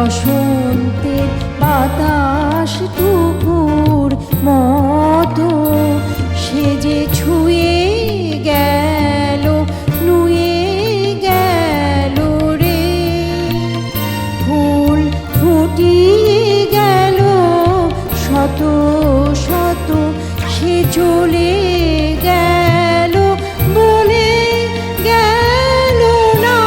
বসন্তের বাতাস টুকুর মতো সে যে ছুঁয়ে গেল, নুয়ে গেল রে। ফুল ফুটিয়ে গেল শত শত, সে চলে গেল বলে গেল না।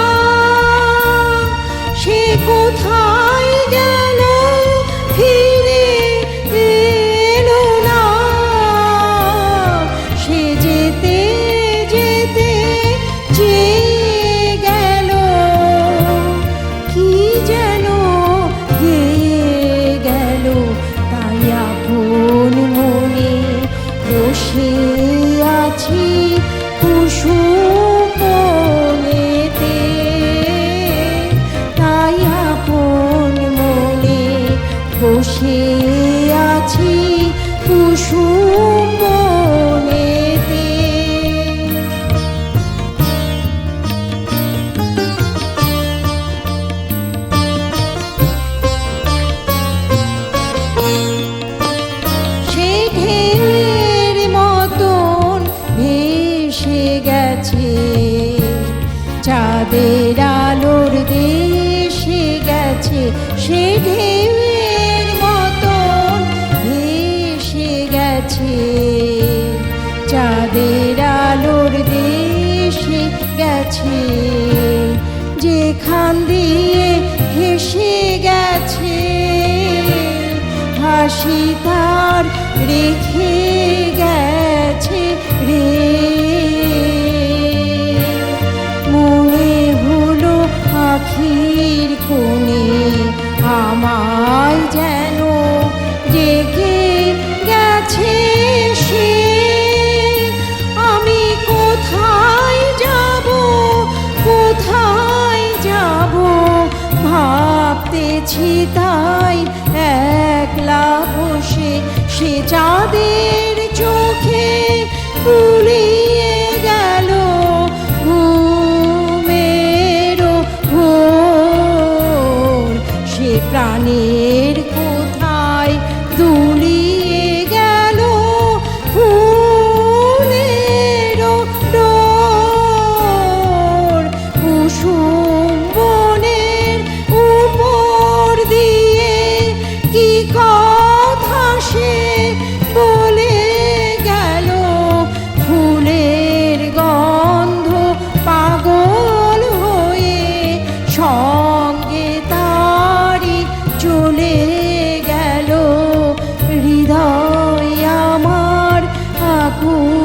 সে কোথায় গেল ফিরে এলো না। সে যেতে যেতে চেয়ে গেল, কি যেন গেয়ে গেল। তাই আপন মনে বসে আছি কুসুম বনেতে। তাই আপন মনে বসে আছি কুসুম বনেতে। সে ঢেউয়ের মতন ভেসে গেছে, চাঁদের আলোর দেশে গেছে। সে ঢেউয়ের মতন ভেসে গেছে, চাঁদের আলোর দেশে গেছে। যেখান দিয়ে হেসে গেছে, হাসি তার রেখে গেছে রে। মনে হলো আখির কোণে আমায় যেন জেগে গেছে সে। আমি কোথায় যাব, কোথায় যাব ভাবতেছি তাই একলা বসে। সে চাঁদের চোখে গুলিয়ে গেল ঘুমের ঘোর। সে প্রাণের কোথায় দুলিয়ে গেল ফুলের ডোর। কুসুম বনের উপর দিয়ে কি কথা সে বলে গেল। ফুলের গন্ধ পাগল হয়ে সঙ্গে তারি চলে গেল। হৃদয় আমার আকুল